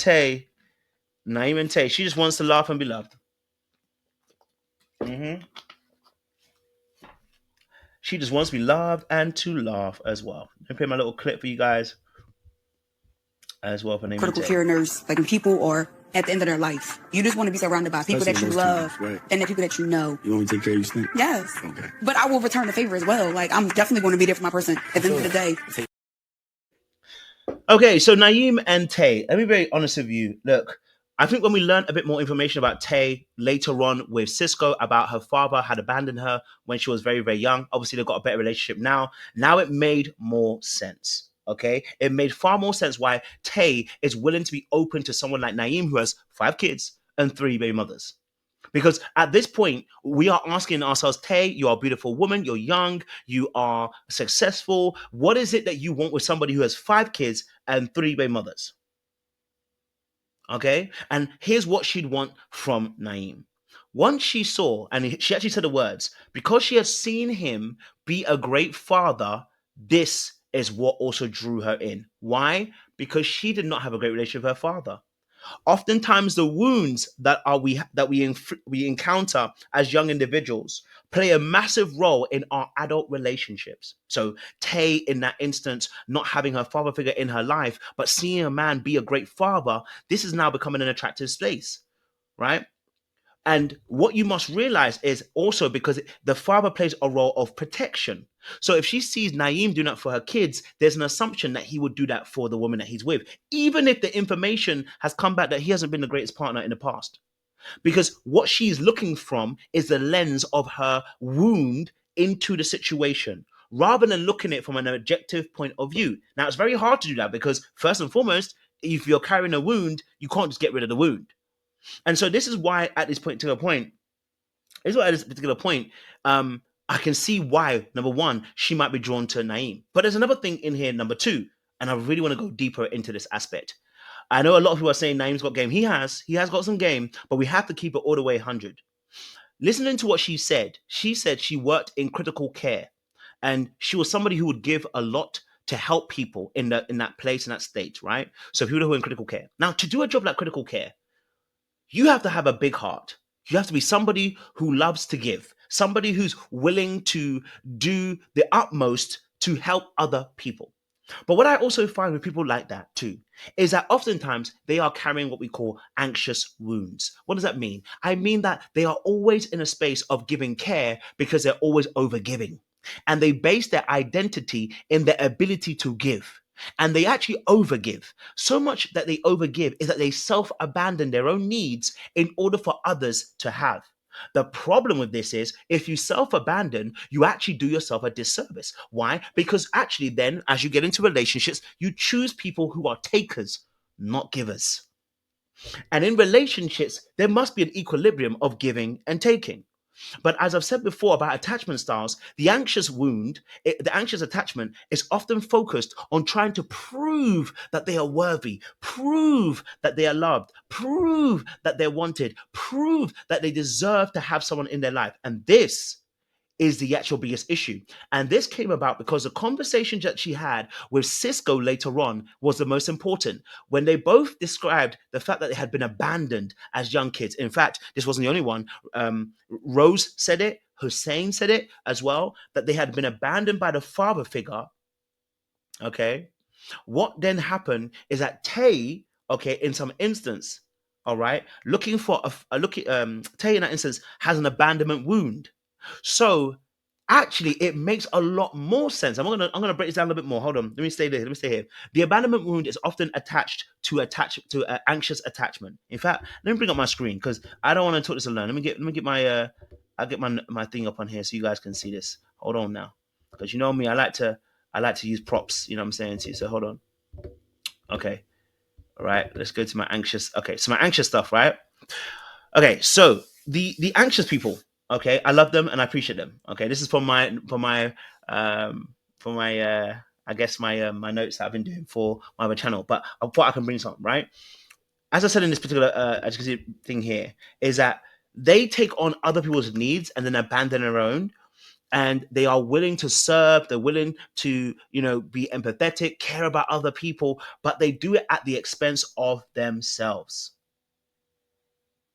Tay, Naeem and Tay. She just wants to laugh and be loved. Hmm. She just wants to be loved and to laugh as well. Let me play my little clip for you guys as well for Naeem and critical Tay. care nurse, like when people are at the end of their life. You just want to be surrounded by people that you love and the people that you know. You want me to take care of you, Snake? Yes. Okay. But I will return the favor as well. Like, I'm definitely going to be there for my person at the end of the day. Okay, so Naeem and Tay, let me be very honest with you. Look, I think when we learned a bit more information about Tay later on with Cisco about her father had abandoned her when she was very, very young, obviously they've got a better relationship now. Now it made more sense. Okay, it made far more sense why Tay is willing to be open to someone like Naeem, who has 5 kids and 3 baby mothers. Because at this point, we are asking ourselves, Tay, you're a beautiful woman, you're young, you are successful. What is it that you want with somebody who has 5 kids and 3 baby mothers? Okay. And here's what she'd want from Naeem. Once she saw, and she actually said the words, because she had seen him be a great father, this is what also drew her in. Why? Because she did not have a great relationship with her father. Oftentimes, the wounds we encounter as young individuals play a massive role in our adult relationships. So, Tay, in that instance, not having her father figure in her life, but seeing a man be a great father, this is now becoming an attractive space, right? And what you must realize is also because the father plays a role of protection. So if she sees Naeem doing that for her kids, there's an assumption that he would do that for the woman that he's with, even if the information has come back that he hasn't been the greatest partner in the past. Because what she's looking from is the lens of her wound into the situation, rather than looking at it from an objective point of view. Now, it's very hard to do that because, first and foremost, if you're carrying a wound, you can't just get rid of the wound. And so this is why at this particular point, I can see why, number one, she might be drawn to Naeem. But there's another thing in here, number two, and I really want to go deeper into this aspect. I know a lot of people are saying Naeem's got game. He has got some game, but we have to keep it all the way 100. Listening to what she said she worked in critical care, and she was somebody who would give a lot to help people in that place, in that state, right? So people who are in critical care. Now, to do a job like critical care, you have to have a big heart. You have to be somebody who loves to give, somebody who's willing to do the utmost to help other people. But what I also find with people like that too is that oftentimes they are carrying what we call anxious wounds. What does that mean? I mean that they are always in a space of giving care because they're always over giving. And they base their identity in their ability to give. And they actually overgive. So much that they overgive is that they self abandon their own needs in order for others to have. The problem with this is if you self abandon, you actually do yourself a disservice. Why? Because actually, then, as you get into relationships, you choose people who are takers, not givers. And in relationships, there must be an equilibrium of giving and taking. But as I've said before about attachment styles, the anxious attachment is often focused on trying to prove that they are worthy, prove that they are loved, prove that they're wanted, prove that they deserve to have someone in their life. And this is the actual biggest issue. And this came about because the conversation that she had with Cisco later on was the most important. When they both described the fact that they had been abandoned as young kids. In fact, this wasn't the only one. Rose said it, Hussein said it as well, that they had been abandoned by the father figure. Okay. What then happened is that Tay, okay, in some instance, all right, looking for Tay in that instance has an abandonment wound. So actually, it makes a lot more sense. I'm gonna break this down a little bit more. Hold on. Let me stay there. Let me stay here. The abandonment wound is often attached to anxious attachment. In fact, let me bring up my screen because I don't want to talk this alone. Let me get my I'll get my thing up on here so you guys can see this. Hold on now, because you know me, I like to use props. You know what I'm saying to you. So hold on. Okay. All right. Let's go to my anxious. Okay. So my anxious stuff. Right. Okay, so the anxious people, okay, I love them and I appreciate them. Okay, this is for my I guess my notes that I've been doing for my other channel, but I thought I can bring something right. As I said in this particular as you can see thing here, is that they take on other people's needs and then abandon their own. and they are willing to serve, they're willing to, be empathetic, care about other people, but they do it at the expense of themselves.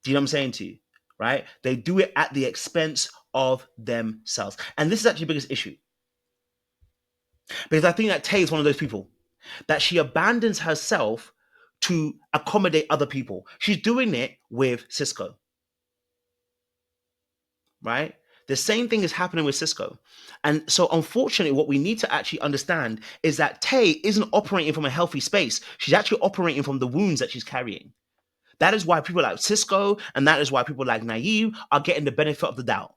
Do you know what I'm saying to you? Right? They do it at the expense of themselves. And this is actually the biggest issue. Because I think that Tay is one of those people that she abandons herself to accommodate other people. She's doing it with Cisco, right? The same thing is happening with Cisco. And so, unfortunately, what we need to actually understand is that Tay isn't operating from a healthy space. She's actually operating from the wounds that she's carrying. That is why people like Cisco and that is why people like Naeem are getting the benefit of the doubt.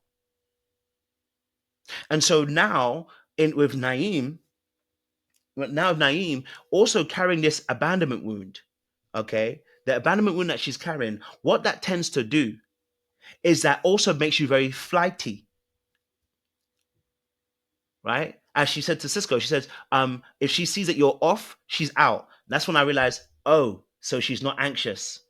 And so now, with Naeem, also carrying this abandonment wound, okay? The abandonment wound that she's carrying, what that tends to do is that also makes you very flighty, right? As she said to Cisco, she says, if she sees that you're off, she's out. That's when I realized, oh, so she's not anxious.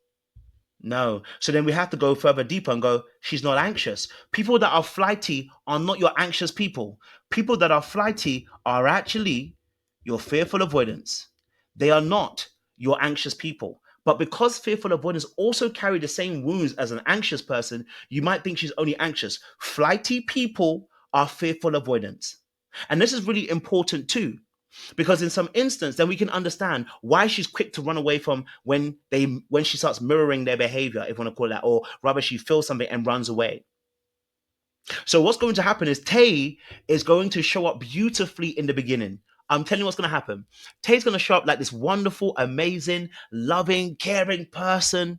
No. So then we have to go further deeper and go, she's not anxious. People that are flighty are not your anxious people. People that are flighty are actually your fearful avoidance. They are not your anxious people. But because fearful avoidance also carry the same wounds as an anxious person, you might think she's only anxious. Flighty people are fearful avoidance. And this is really important too, because in some instance then we can understand why she's quick to run away from when she starts mirroring their behavior, if you want to call it that, or rather she feels something and runs away. So what's going to happen is Tay is going to show up beautifully in the beginning. I'm telling you what's going to happen. Tay's going to show up like this wonderful, amazing, loving, caring person,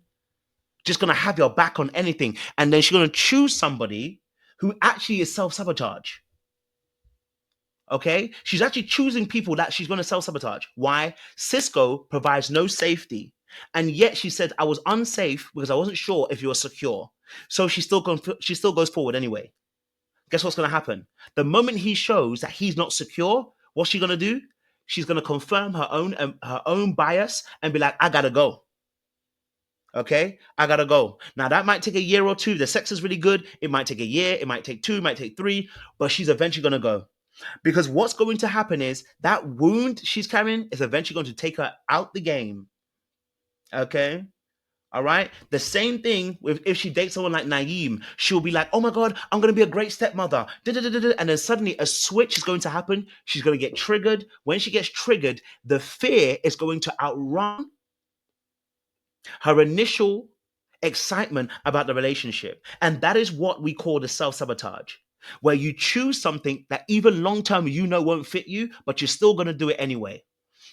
just going to have your back on anything, and then she's going to choose somebody who actually is self-sabotage. Okay, she's actually choosing people that she's going to self-sabotage. Why? Cisco provides no safety, and yet she said, I was unsafe because I wasn't sure if you were secure. So she still goes forward anyway. Guess what's going to happen? The moment he shows that he's not secure, what's she going to do? She's going to confirm her own bias and be like, I gotta go. Okay, I gotta go. Now that might take a year or two. The sex is really good. It might take a year. It might take 2. It might take 3. But she's eventually going to go. Because what's going to happen is that wound she's carrying is eventually going to take her out the game. Okay? All right? The same thing with if she dates someone like Naeem, she'll be like, oh my God, I'm going to be a great stepmother. And then suddenly a switch is going to happen. She's going to get triggered. When she gets triggered, the fear is going to outrun her initial excitement about the relationship. And that is what we call the self-sabotage, where you choose something that even long term won't fit you, but you're still going to do it anyway.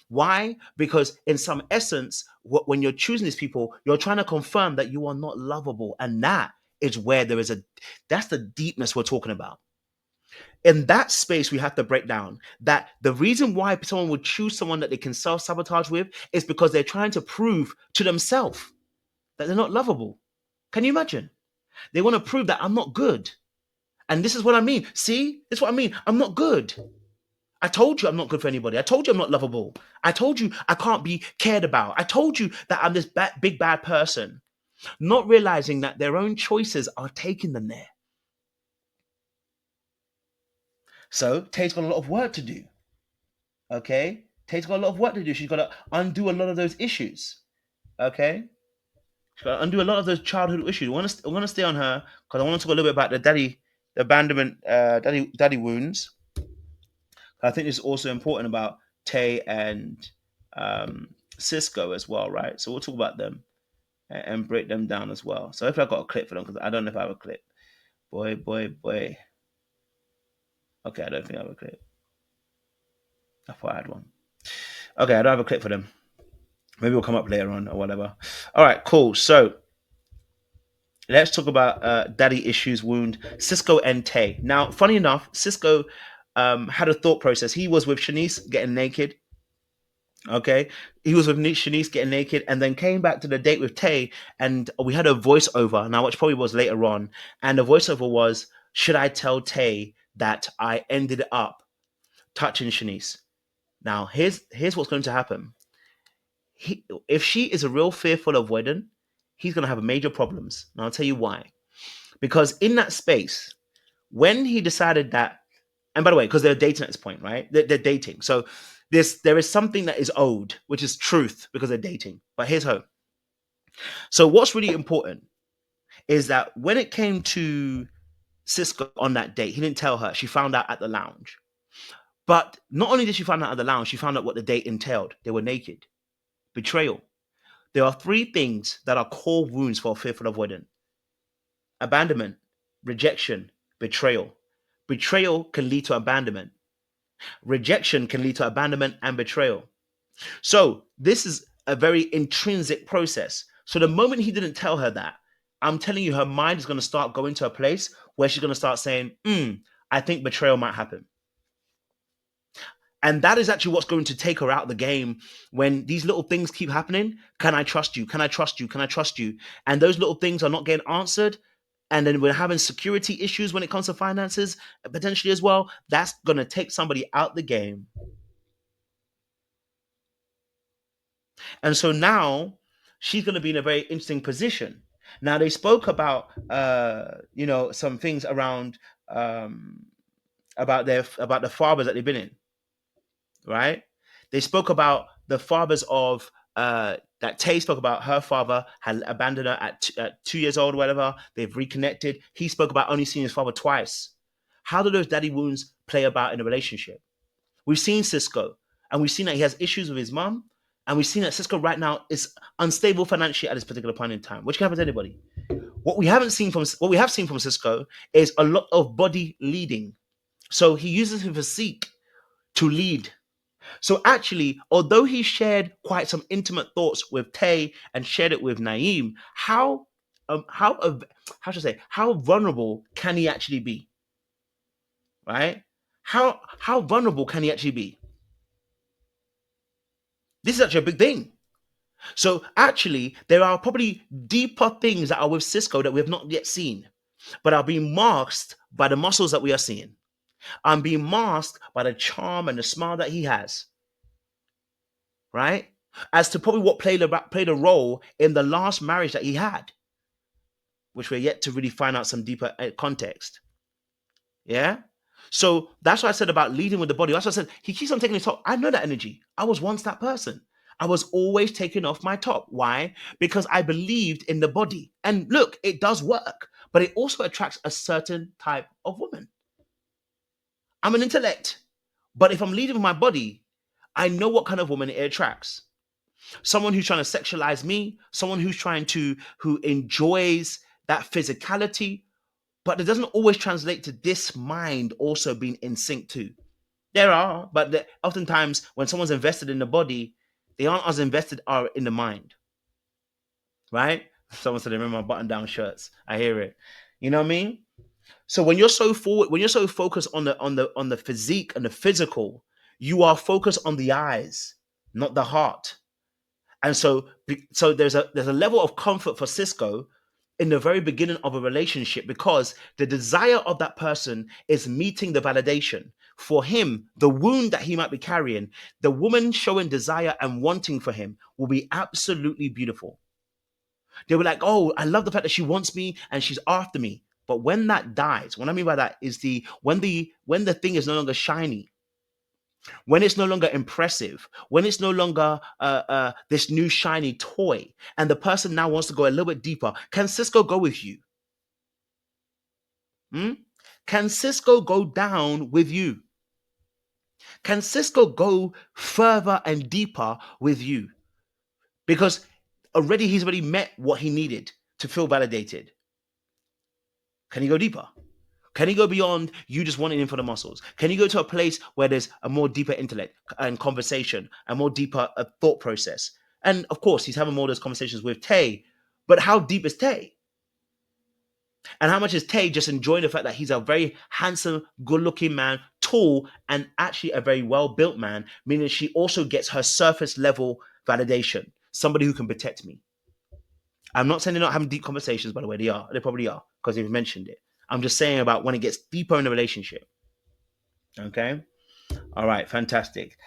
Why? Because in some essence, when you're choosing these people, you're trying to confirm that you are not lovable. And that is where that's the deepness we're talking about. In that space, we have to break down that the reason why someone would choose someone that they can self-sabotage with is because they're trying to prove to themselves that they're not lovable. Can you imagine? They want to prove that I'm not good. And this is what I mean. See, this is what I mean. I'm not good. I told you I'm not good for anybody. I told you I'm not lovable. I told you I can't be cared about. I told you that I'm this big bad person. Not realizing that their own choices are taking them there. So Tay's got a lot of work to do. Okay? Tay's got a lot of work to do. She's got to undo a lot of those issues. Okay? She's got to undo a lot of those childhood issues. I want to stay on her because I want to talk a little bit about the abandonment, daddy wounds. I think it's also important about Tay and Cisco as well, right? So we'll talk about them and break them down as well. So if I got a clip for them, because I don't know if I have a clip. Boy. Okay, I don't think I have a clip. I thought I had one. Okay, I don't have a clip for them. Maybe we'll come up later on or whatever. All right, cool. So let's talk about daddy issues wound, Cisco and Tay. Now, funny enough, Cisco had a thought process. He was with Shanice getting naked. Okay, he was with Shanice getting naked, and then came back to the date with Tay, and we had a voiceover now, which probably was later on, and the voiceover was, "Should I tell Tay that I ended up touching Shanice?" Now, here's what's going to happen. If she is a real fearful avoidant, he's going to have major problems, and I'll tell you why. Because in that space, when he decided that And by the way, because they're dating at this point, right? They're dating. So there is something that is owed, which is truth, because they're dating. But here's hope. So what's really important is that when it came to Cisco on that date, he didn't tell her. She found out at the lounge. But not only did she find out at the lounge, she found out what the date entailed. They were naked. Betrayal. There are three things that are core wounds for a fearful avoidant: abandonment, rejection, betrayal. Betrayal can lead to abandonment. Rejection can lead to abandonment and betrayal. So this is a very intrinsic process. So the moment he didn't tell her that, I'm telling you, her mind is going to start going to a place where she's going to start saying, I think betrayal might happen. And that is actually what's going to take her out of the game when these little things keep happening. Can I trust you? Can I trust you? Can I trust you? And those little things are not getting answered. And then we're having security issues when it comes to finances, potentially as well. That's going to take somebody out the game. And so now she's going to be in a very interesting position. Now they spoke about, some things around about the fathers that they've been in, right? They spoke about the fathers of that Tay spoke about. Her father had abandoned her at 2 years old or whatever. They've reconnected. He spoke about only seeing his father twice. How do those daddy wounds play about in a relationship? We've seen Cisco, and we've seen that he has issues with his mom, and we've seen that Cisco right now is unstable financially at this particular point in time, which can happen to anybody. What we have seen from Cisco is a lot of body leading. So he uses his physique to lead. So actually, although he shared quite some intimate thoughts with Tay and shared it with Naeem, how vulnerable can he actually be? Right? How vulnerable can he actually be? This is actually a big thing. So actually, there are probably deeper things that are with Cisco that we have not yet seen, but are being masked by the muscles that we are seeing. I'm being masked by the charm and the smile that he has. Right? As to probably what played a role in the last marriage that he had, which we're yet to really find out some deeper context. Yeah? So that's what I said about leading with the body. That's what I said. He keeps on taking his top. I know that energy. I was once that person. I was always taking off my top. Why? Because I believed in the body. And look, it does work, but it also attracts a certain type of woman. I'm an intellect, but if I'm leading with my body, I know what kind of woman it attracts. Someone who's trying to sexualize me, someone who enjoys that physicality, but it doesn't always translate to this mind also being in sync too. There are, but oftentimes when someone's invested in the body, they aren't as invested are in the mind. Right? Someone said they remember my button-down shirts. I hear it. You know what I mean? So when you're so focused on the physique and the physical, you are focused on the eyes, not the heart. And so there's a level of comfort for Cisco in the very beginning of a relationship because the desire of that person is meeting the validation. For him, the wound that he might be carrying, the woman showing desire and wanting for him will be absolutely beautiful. They were like, oh, I love the fact that she wants me and she's after me. But when that dies, what I mean by that is when the thing is no longer shiny, when it's no longer impressive, when it's no longer this new shiny toy, and the person now wants to go a little bit deeper, can Cisco go with you? Can Cisco go down with you? Can Cisco go further and deeper with you? Because he's already met what he needed to feel validated. Can he go deeper? Can he go beyond you just wanting him for the muscles? Can he go to a place where there's a more deeper intellect and conversation, a more deeper thought process? And of course, he's having more of those conversations with Tay. But how deep is Tay? And how much is Tay just enjoying the fact that he's a very handsome, good-looking man, tall, and actually a very well-built man, meaning she also gets her surface level validation. Somebody who can protect me. I'm not saying they're not having deep conversations, by the way. They are. They probably are, because they've mentioned it. I'm just saying about when it gets deeper in the relationship. Okay? All right, fantastic.